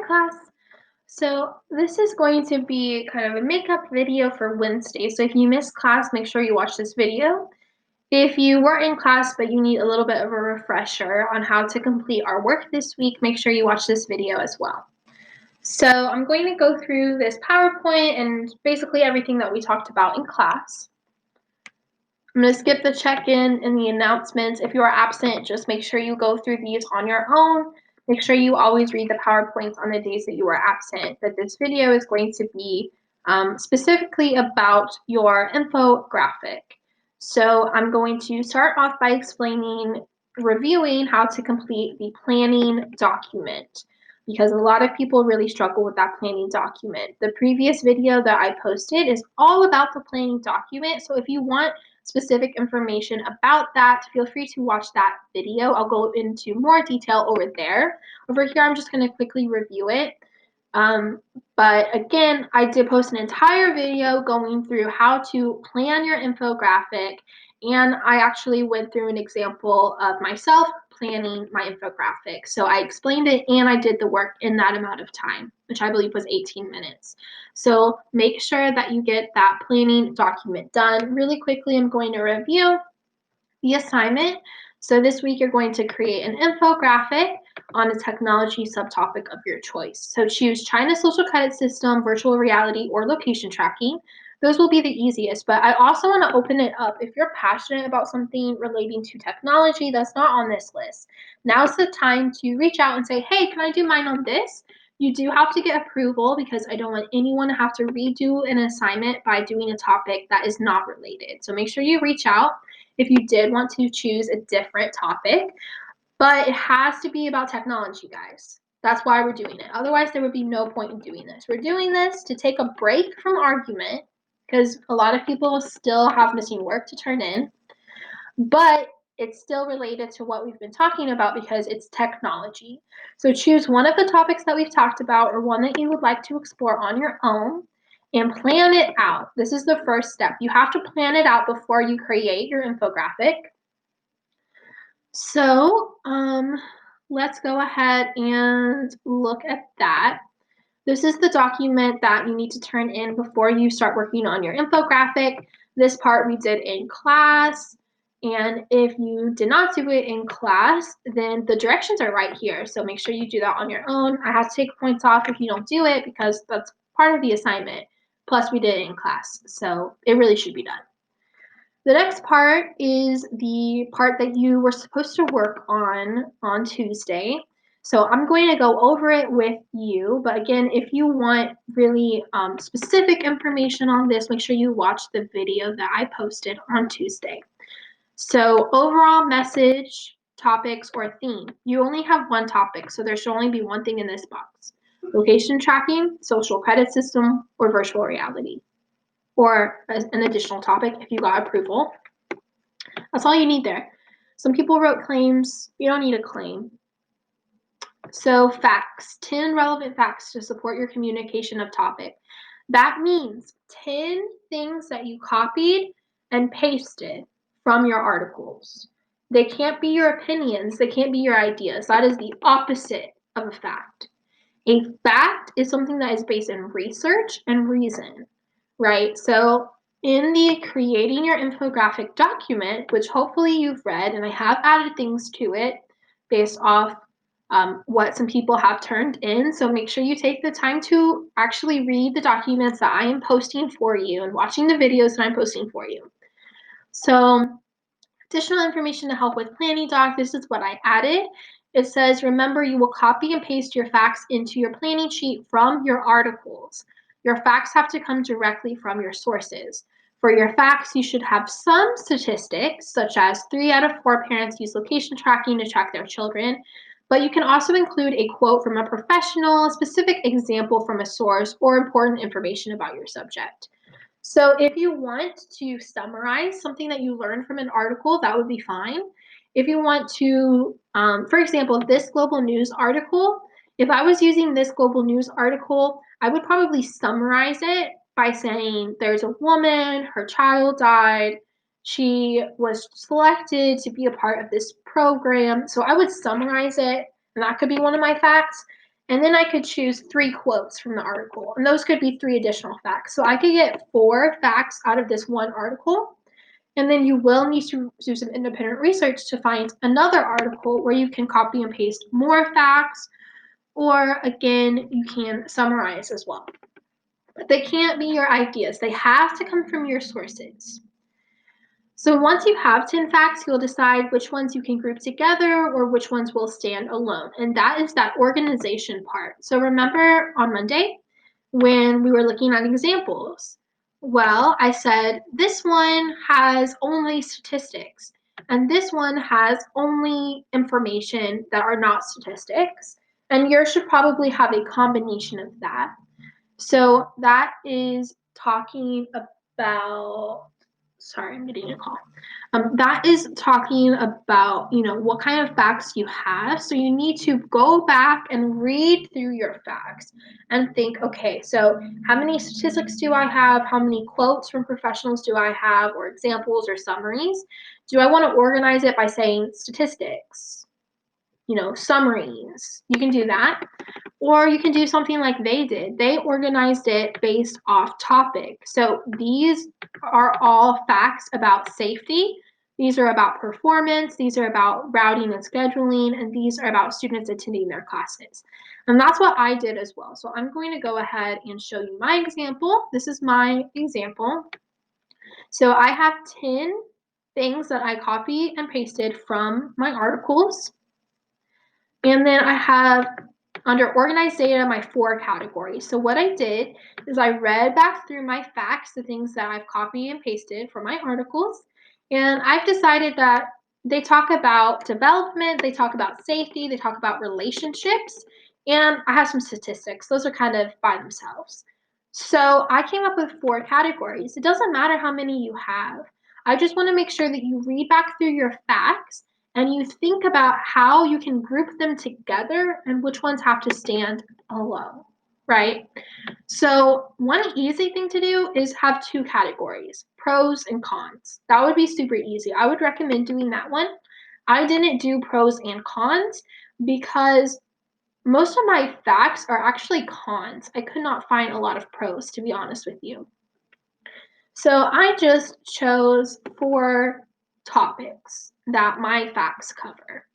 class. So this is going to be kind of a makeup video for Wednesday. So if you missed class, make sure you watch this video. If you were in class but you need a little bit of a refresher on how to complete our work this week, make sure you watch this video as well. So I'm going to go through this PowerPoint and basically everything that we talked about in class. I'm going to skip the check-in and the announcements. If you are absent, just make sure you go through these on your own. Make sure you always read the PowerPoints on the days that you are absent. But this video is going to be specifically about your infographic. So I'm going to start off by reviewing how to complete the planning document, because a lot of people really struggle with that planning document. The previous video that I posted is all about the planning document. So if you want specific information about that, feel free to watch that video. I'll go into more detail over there. Over here, I'm just going to quickly review it. But again, I did post an entire video going through how to plan your infographic, and I actually went through an example of myself planning my infographic. So I explained it and I did the work in that amount of time, which I believe was 18 minutes. So make sure that you get that planning document done. Really quickly, I'm going to review the assignment. So this week you're going to create an infographic on a technology subtopic of your choice. So choose China's social credit system, virtual reality, or location tracking. Those will be the easiest, but I also want to open it up. If you're passionate about something relating to technology that's not on this list, now's the time to reach out and say, hey, can I do mine on this? You do have to get approval because I don't want anyone to have to redo an assignment by doing a topic that is not related. So make sure you reach out if you did want to choose a different topic, but it has to be about technology, guys. That's why we're doing it. Otherwise, there would be no point in doing this. We're doing this to take a break from argument because a lot of people still have missing work to turn in, but it's still related to what we've been talking about because it's technology. So choose one of the topics that we've talked about or one that you would like to explore on your own and plan it out. This is the first step. You have to plan it out before you create your infographic. So let's go ahead and look at that. This is the document that you need to turn in before you start working on your infographic. This part we did in class. And if you did not do it in class, then the directions are right here. So make sure you do that on your own. I have to take points off if you don't do it because that's part of the assignment. Plus we did it in class. So it really should be done. The next part is the part that you were supposed to work on Tuesday. So I'm going to go over it with you. But again, if you want really specific information on this, make sure you watch the video that I posted on Tuesday. So overall message, topics, or theme. You only have one topic, so there should only be one thing in this box. Location tracking, social credit system, or virtual reality. Or an additional topic if you got approval. That's all you need there. Some people wrote claims. You don't need a claim. So facts, 10 relevant facts to support your communication of topic. That means 10 things that you copied and pasted from your articles. They can't be your opinions. They can't be your ideas. That is the opposite of a fact. A fact is something that is based in research and reason, right? So in the creating your infographic document, which hopefully you've read, and I have added things to it based off what some people have turned in. So make sure you take the time to actually read the documents that I am posting for you and watching the videos that I'm posting for you. So additional information to help with planning doc, this is what I added. It says, remember, you will copy and paste your facts into your planning sheet from your articles. Your facts have to come directly from your sources. For your facts, you should have some statistics, such as 3 out of 4 parents use location tracking to track their children. But you can also include a quote from a professional, a specific example from a source, or important information about your subject. So if you want to summarize something that you learned from an article, that would be fine. If you want to, for example, this global news article, if I was using this global news article, I would probably summarize it by saying there's a woman, her child died, she was selected to be a part of this program. So I would summarize it, and that could be one of my facts. And then I could choose 3 quotes from the article, and those could be 3 additional facts. So I could get 4 facts out of this one article, and then you will need to do some independent research to find another article where you can copy and paste more facts, or again, you can summarize as well. But they can't be your ideas. They have to come from your sources. So once you have 10 facts, you'll decide which ones you can group together or which ones will stand alone. And that is that organization part. So remember on Monday when we were looking at examples? Well, I said this one has only statistics and this one has only information that are not statistics. And yours should probably have a combination of that. So that is talking about, sorry, I'm getting a call. That is talking about, what kind of facts you have. So you need to go back and read through your facts and think, okay, so how many statistics do I have? How many quotes from professionals do I have, or examples or summaries? Do I want to organize it by saying statistics, summaries? You can do that. Or you can do something like they did. They organized it based off topic. So these are all facts about safety. These are about performance. These are about routing and scheduling. And these are about students attending their classes. And that's what I did as well. So I'm going to go ahead and show you my example. This is my example. So I have 10 things that I copied and pasted from my articles. And then I have under organized data, my 4 categories. So what I did is I read back through my facts, the things that I've copied and pasted for my articles, and I've decided that they talk about development, they talk about safety, they talk about relationships, and I have some statistics. Those are kind of by themselves. So I came up with 4 categories. It doesn't matter how many you have. I just want to make sure that you read back through your facts and you think about how you can group them together and which ones have to stand alone, right? So one easy thing to do is have 2 categories, pros and cons. That would be super easy. I would recommend doing that one. I didn't do pros and cons because most of my facts are actually cons. I could not find a lot of pros, to be honest with you. So I just chose 4 topics that my facts cover.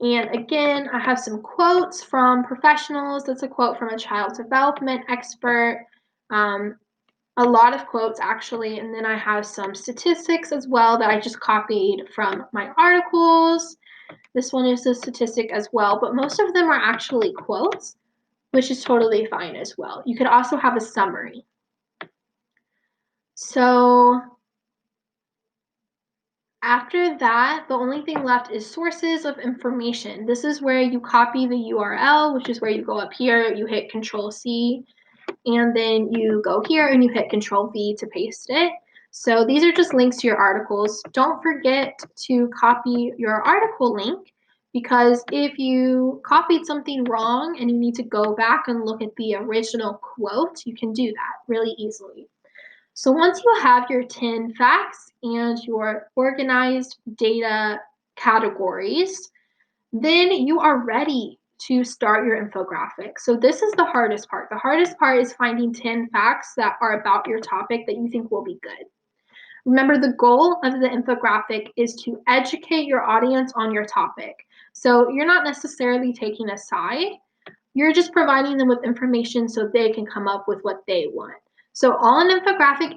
And again, I have some quotes from professionals. That's a quote from a child development expert. A lot of quotes actually. And then I have some statistics as well that I just copied from my articles. This one is a statistic as well, but most of them are actually quotes, which is totally fine as well. You could also have a summary. So after that, the only thing left is sources of information. This is where you copy the URL, which is where you go up here, you hit Control C, and then you go here and you hit Control V to paste it. So these are just links to your articles. Don't forget to copy your article link, because if you copied something wrong and you need to go back and look at the original quote, you can do that really easily. So once you have your 10 facts and your organized data categories, then you are ready to start your infographic. So this is the hardest part. The hardest part is finding 10 facts that are about your topic that you think will be good. Remember, the goal of the infographic is to educate your audience on your topic. So you're not necessarily taking a side. You're just providing them with information so they can come up with what they want. So all an infographic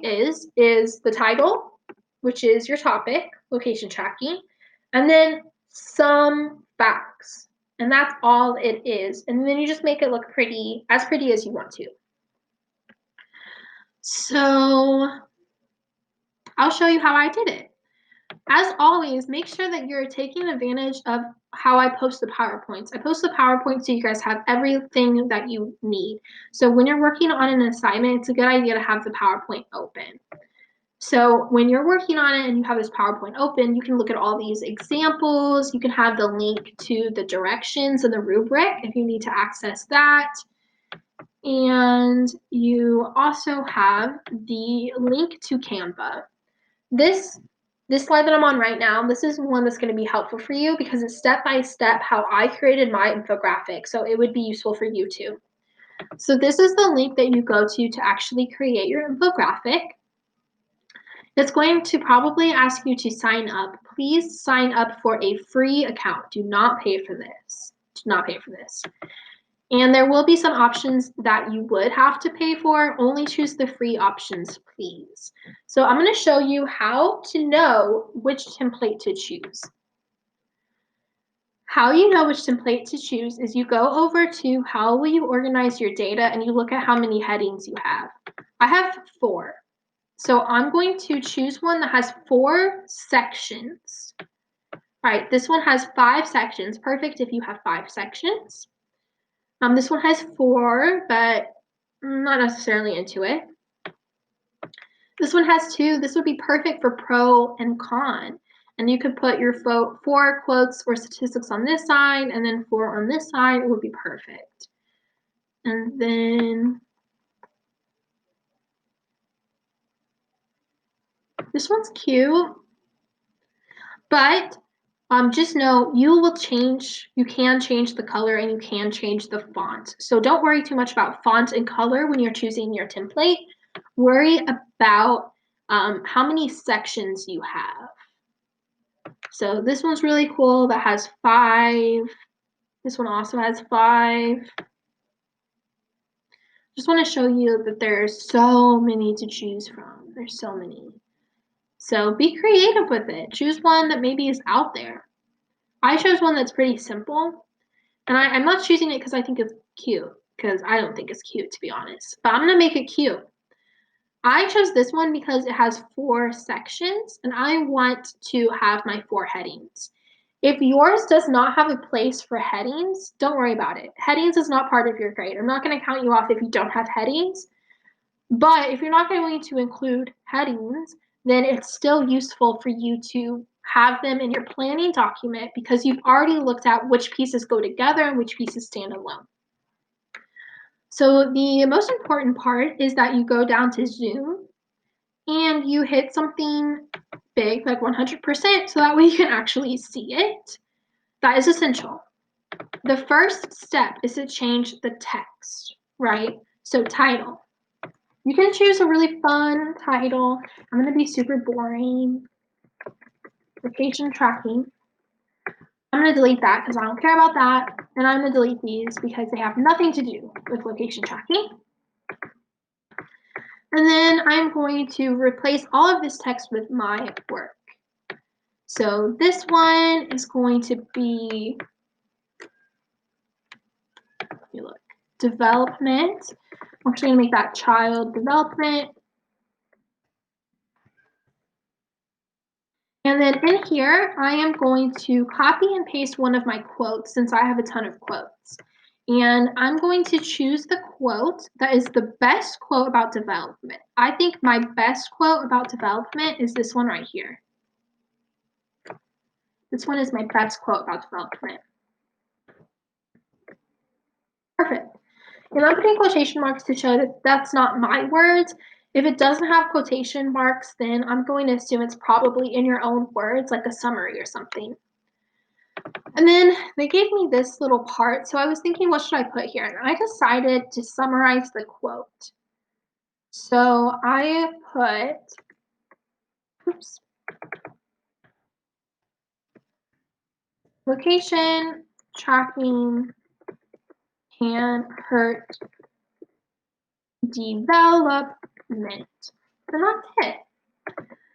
is the title, which is your topic, location tracking, and then some facts. And that's all it is. And then you just make it look pretty as you want to. So I'll show you how I did it. As always, make sure that you're taking advantage of how I post the PowerPoints. I post the PowerPoint so you guys have everything that you need. So when you're working on an assignment, it's a good idea to have the PowerPoint open. So when you're working on it and you have this PowerPoint open, you can look at all these examples. You can have the link to the directions and the rubric if you need to access that. And you also have the link to Canva. This This slide that I'm on right now, this is one that's going to be helpful for you because it's step by step how I created my infographic, so it would be useful for you too. So this is the link that you go to actually create your infographic. It's going to probably ask you to sign up. Please sign up for a free account. Do not pay for this. Do not pay for this. And there will be some options that you would have to pay for. Only choose the free options, please. So I'm going to show you how to know which template to choose. How you know which template to choose is you go over to how will you organize your data and you look at how many headings you have. I have 4. So I'm going to choose one that has 4 sections. All right, this one has 5 sections. Perfect if you have 5 sections. This one has 4, but I'm not necessarily into it. This one has 2. This would be perfect for pro and con. And you could put your 4 quotes or statistics on this side and then 4 on this side. It would be perfect. And then this one's cute, but just know you can change the color and you can change the font. So don't worry too much about font and color when you're choosing your template. Worry about how many sections you have. So this one's really cool that has 5. This one also has 5. Just want to show you that there's so many to choose from. There's so many. So be creative with it. Choose one that maybe is out there. I chose one that's pretty simple. And I'm not choosing it because I think it's cute, because I don't think it's cute, to be honest. But I'm going to make it cute. I chose this one because it has 4 sections, and I want to have my 4 headings. If yours does not have a place for headings, don't worry about it. Headings is not part of your grade. I'm not going to count you off if you don't have headings. But if you're not going to include headings, then it's still useful for you to have them in your planning document because you've already looked at which pieces go together and which pieces stand alone. So the most important part is that you go down to Zoom and you hit something big, like 100%, so that way you can actually see it. That is essential. The first step is to change the text, right? So title. You can choose a really fun title. I'm going to be super boring. Location tracking. I'm going to delete that because I don't care about that. And I'm going to delete these because they have nothing to do with location tracking. And then I'm going to replace all of this text with my work. So this one is going to be, development. I'm actually going to make that child development. And then in here, I am going to copy and paste one of my quotes since I have a ton of quotes. And I'm going to choose the quote that is the best quote about development. I think my best quote about development is this one right here. This one is my best quote about development. Perfect. And I'm putting quotation marks to show that that's not my words. If it doesn't have quotation marks, then I'm going to assume it's probably in your own words, like a summary or something. And then they gave me this little part, so I was thinking, what should I put here? And I decided to summarize the quote. So I put, location tracking can hurt development. And that's it.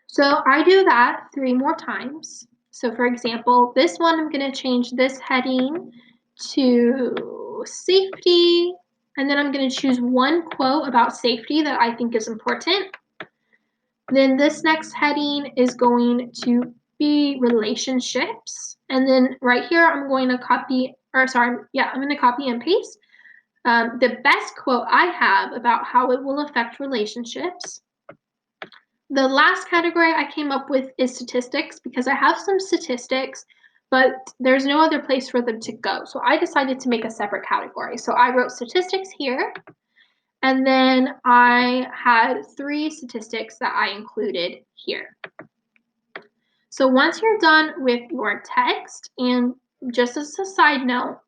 So I do that 3 more times. So for example, this one, I'm going to change this heading to safety. And then I'm going to choose one quote about safety that I think is important. Then this next heading is going to be relationships. And then right here, I'm going to copy and paste the best quote I have about how it will affect relationships. The last category I came up with is statistics because I have some statistics, but there's no other place for them to go. So I decided to make a separate category. So I wrote statistics here, and then I had 3 statistics that I included here. So once you're done with your text, and just as a side note,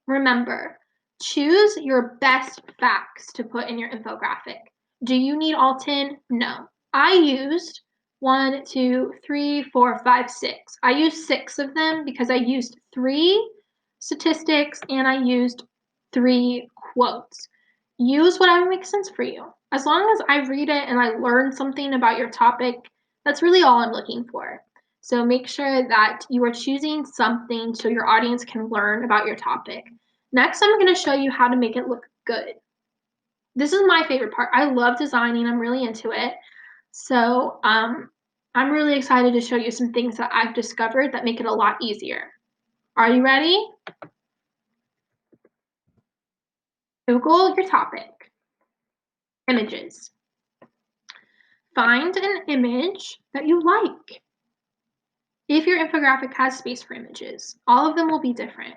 remember, choose your best facts to put in your infographic. Do you need all 10? No. I used 1, 2, 3, 4, 5, 6. I used 6 of them because I used 3 statistics and I used 3 quotes. Use whatever makes sense for you. As long as I read it and I learn something about your topic, that's really all I'm looking for. So make sure that you are choosing something so your audience can learn about your topic. Next, I'm going to show you how to make it look good. This is my favorite part. I love designing. I'm really into it. So I'm really excited to show you some things that I've discovered that make it a lot easier. Are you ready? Google your topic. Images. Find an image that you like. If your infographic has space for images, all of them will be different.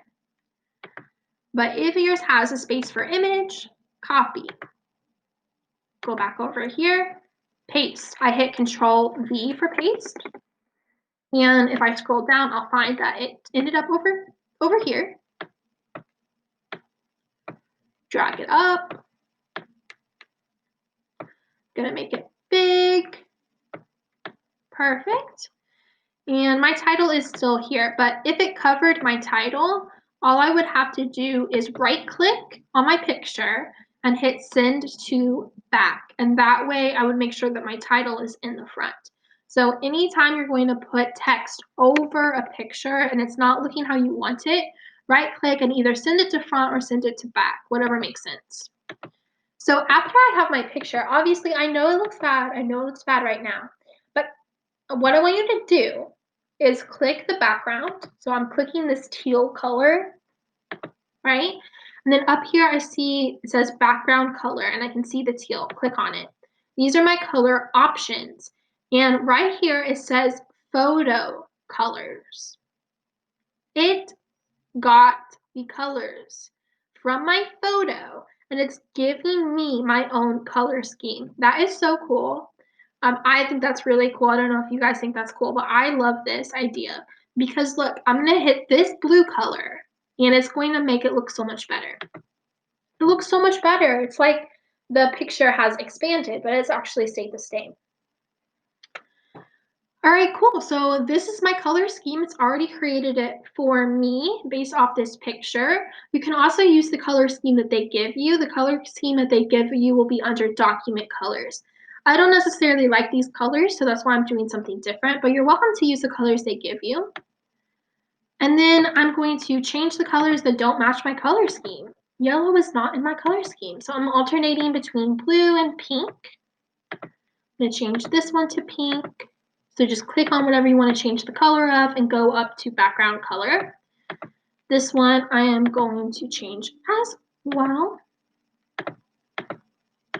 But if yours has a space for image, copy. Go back over here, paste. I hit Control V for paste. And if I scroll down, I'll find that it ended up over here. Drag it up. Gonna make it big. Perfect. And my title is still here, but if it covered my title, all I would have to do is right click on my picture and hit send to back. And that way I would make sure that my title is in the front. So anytime you're going to put text over a picture and it's not looking how you want it, right click and either send it to front or send it to back, whatever makes sense. So after I have my picture, obviously I know it looks bad. I know it looks bad right now, but what I want you to do is click the background. So I'm clicking this teal color, right? And then up here I see it says background color and I can see the teal. Click on it. These are my color options. And right here it says photo colors. It got the colors from my photo and it's giving me my own color scheme. That is so cool. I think that's really cool. I don't know if you guys think that's cool, but I love this idea because look, I'm gonna hit this blue color and it's going to make it look so much better. It looks so much better. It's like the picture has expanded, but it's actually stayed the same. All right, cool. So this is my color scheme. It's already created it for me based off this picture. You can also use the color scheme that they give you. The color scheme that they give you will be under document colors. I don't necessarily like these colors, so that's why I'm doing something different, but you're welcome to use the colors they give you. And then I'm going to change the colors that don't match my color scheme. Yellow is not in my color scheme, so I'm alternating between blue and pink. I'm going to change this one to pink. So just click on whatever you want to change the color of and go up to background color. This one I am going to change as well.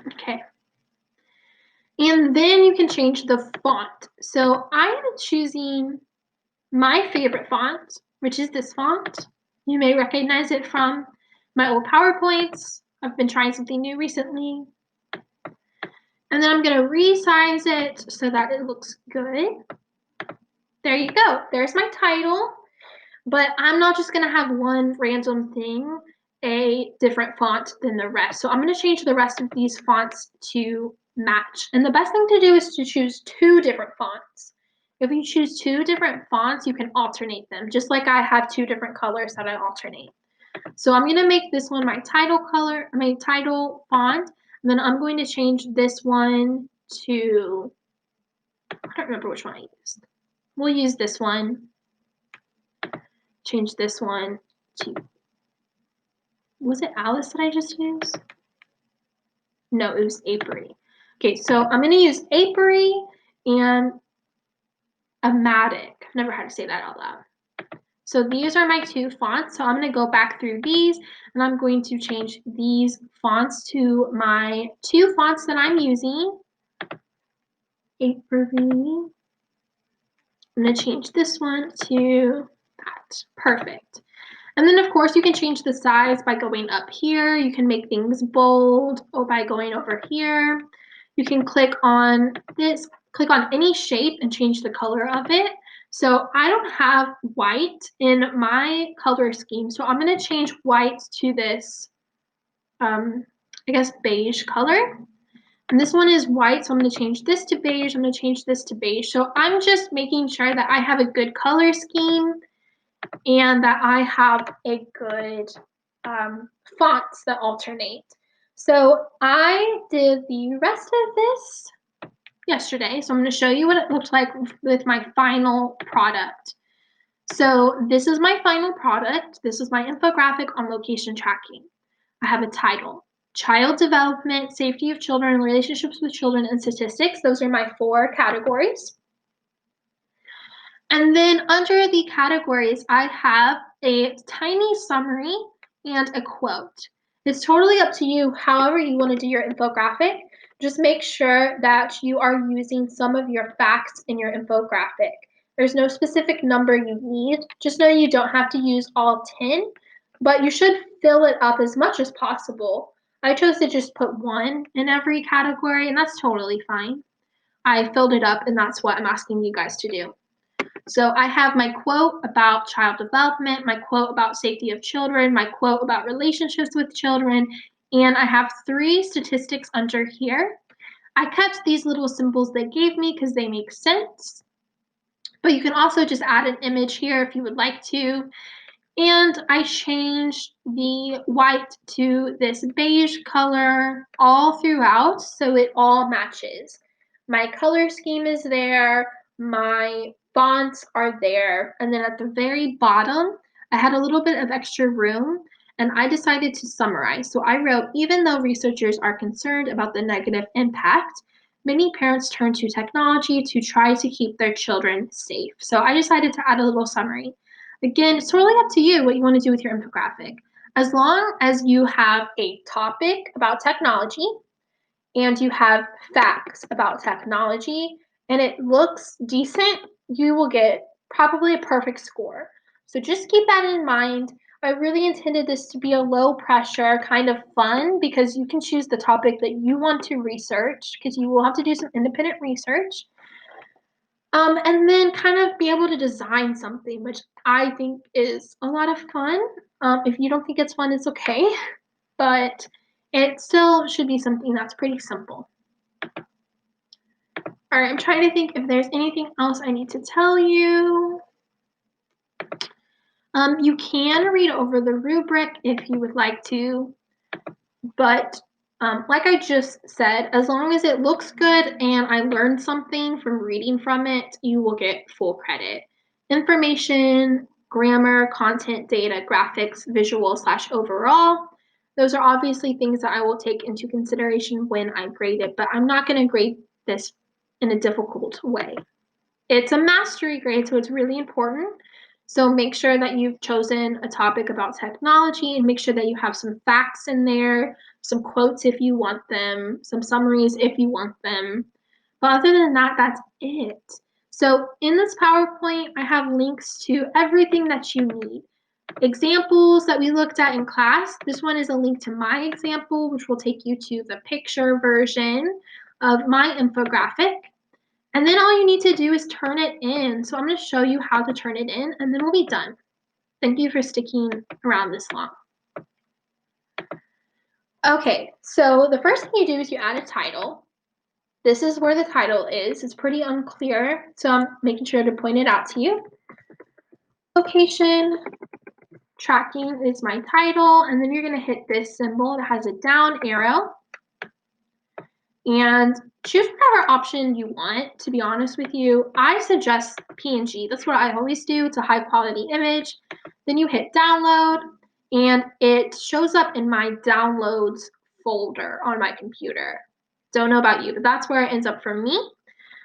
Okay. And then you can change the font. So I am choosing my favorite font, which is this font. You may recognize it from my old PowerPoints. I've been trying something new recently. And then I'm going to resize it so that it looks good. There you go. There's my title. But I'm not just going to have one random thing a different font than the rest. So I'm going to change the rest of these fonts to match. And the best thing to do is to choose 2 different fonts. If you choose 2 different fonts, you can alternate them, just like I have 2 different colors that I alternate. So I'm going to make this one my title color, my title font, and then I'm going to change this one to, I don't remember which one I used. We'll use this one. Change this one to, was it Alice that I just used? No, it was Apiary. Okay, so I'm going to use Apiary and Amatic. I've never had to say that out loud. So these are my 2 fonts. So I'm going to go back through these and I'm going to change these fonts to my 2 fonts that I'm using. Apiary. I'm going to change this one to that. Perfect. And then, of course, you can change the size by going up here. You can make things bold or by going over here. You can click on this, click on any shape and change the color of it. So I don't have white in my color scheme, so I'm going to change white to this, I guess, beige color. And this one is white, so I'm going to change this to beige. I'm going to change this to beige. So I'm just making sure that I have a good color scheme and that I have a good fonts that alternate. So I did the rest of this yesterday, so I'm going to show you what it looked like with my final product. So this is my final product. This is my infographic on location tracking. I have a title: Child Development, Safety of Children, Relationships with Children, and Statistics. Those are my 4 categories. And then under the categories, I have a tiny summary and a quote. It's totally up to you however you want to do your infographic. Just make sure that you are using some of your facts in your infographic. There's no specific number you need. Just know you don't have to use all 10, but you should fill it up as much as possible. I chose to just put 1 in every category, and that's totally fine. I filled it up, and that's what I'm asking you guys to do. So I have my quote about child development, my quote about safety of children, my quote about relationships with children, and I have 3 statistics under here. I kept these little symbols they gave me because they make sense, but you can also just add an image here if you would like to. And I changed the white to this beige color all throughout so it all matches. My color scheme is there, my fonts are there, and then at the very bottom, I had a little bit of extra room and I decided to summarize. So I wrote, even though researchers are concerned about the negative impact, many parents turn to technology to try to keep their children safe. So I decided to add a little summary. Again, it's totally up to you what you want to do with your infographic. As long as you have a topic about technology and you have facts about technology and it looks decent, you will get probably a perfect score. So just keep that in mind. I really intended this to be a low pressure, kind of fun, because you can choose the topic that you want to research, because you will have to do some independent research. And then kind of be able to design something, which I think is a lot of fun. If you don't think it's fun, it's okay, but it still should be something that's pretty simple. All right, I'm trying to think if there's anything else I need to tell you. You can read over the rubric if you would like to, but like I just said, as long as it looks good and I learned something from reading from it, you will get full credit. Information, grammar, content, data, graphics, visual / overall, those are obviously things that I will take into consideration when I grade it, but I'm not going to grade this in a difficult way. It's a mastery grade, so it's really important. So make sure that you've chosen a topic about technology and make sure that you have some facts in there, some quotes if you want them, some summaries if you want them. But other than that, that's it. So in this PowerPoint, I have links to everything that you need. Examples that we looked at in class. This one is a link to my example, which will take you to the picture version of my infographic. And then all you need to do is turn it in. So I'm going to show you how to turn it in, and then we'll be done. Thank you for sticking around this long. Okay, so the first thing you do is you add a title. This is where the title is. It's pretty unclear, so I'm making sure to point it out to you. Location tracking is my title, and then you're going to hit this symbol that has a down arrow. And choose whatever option you want, to be honest with you. I suggest PNG. That's what I always do. It's a high quality image. Then you hit download, and it shows up in my downloads folder on my computer. Don't know about you, but that's where it ends up for me.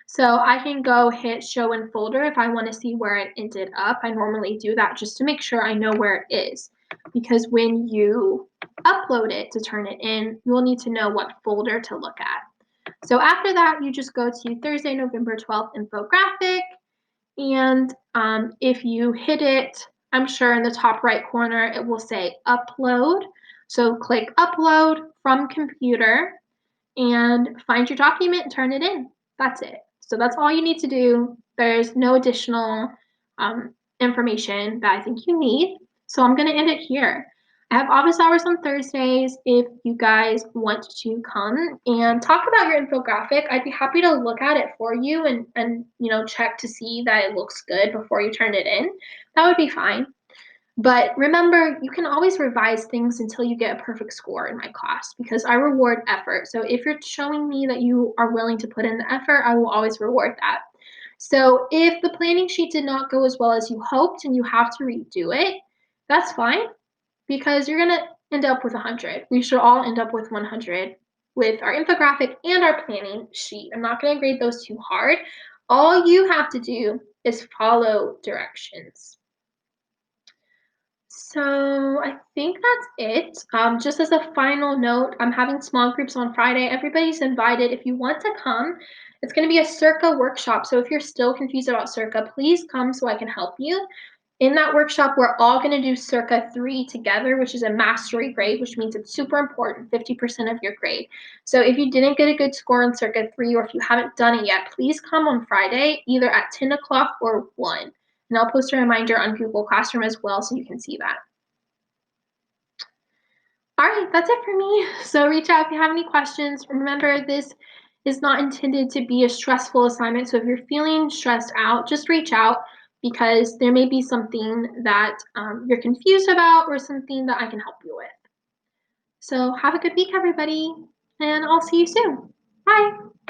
So I can go hit show in folder if I want to see where it ended up. I normally do that just to make sure I know where it is, because when you upload it to turn it in, you'll need to know what folder to look at. So after that, you just go to Thursday, November 12th infographic, and if you hit it, I'm sure in the top right corner, it will say upload. So click upload from computer and find your document and turn it in. That's it. So that's all you need to do. There's no additional information that I think you need. So I'm going to end it here. I have office hours on Thursdays if you guys want to come and talk about your infographic. I'd be happy to look at it for you and check to see that it looks good before you turn it in. That would be fine. But remember, you can always revise things until you get a perfect score in my class because I reward effort. So if you're showing me that you are willing to put in the effort, I will always reward that. So if the planning sheet did not go as well as you hoped and you have to redo it, that's fine because you're going to end up with 100. We should all end up with 100 with our infographic and our planning sheet. I'm not going to grade those too hard. All you have to do is follow directions. So I think that's it. Just as a final note, I'm having small groups on Friday. Everybody's invited. If you want to come, it's going to be a Circa workshop. So if you're still confused about Circa, please come so I can help you. In that workshop, we're all going to do Circa 3 together, which is a mastery grade, which means it's super important, 50% of your grade. So if you didn't get a good score on Circa 3 or if you haven't done it yet, please come on Friday, either at 10 o'clock or 1. And I'll post a reminder on Google Classroom as well so you can see that. All right, that's it for me. So reach out if you have any questions. Remember, this is not intended to be a stressful assignment. So if you're feeling stressed out, just reach out because there may be something that you're confused about or something that I can help you with. So have a good week, everybody, and I'll see you soon. Bye.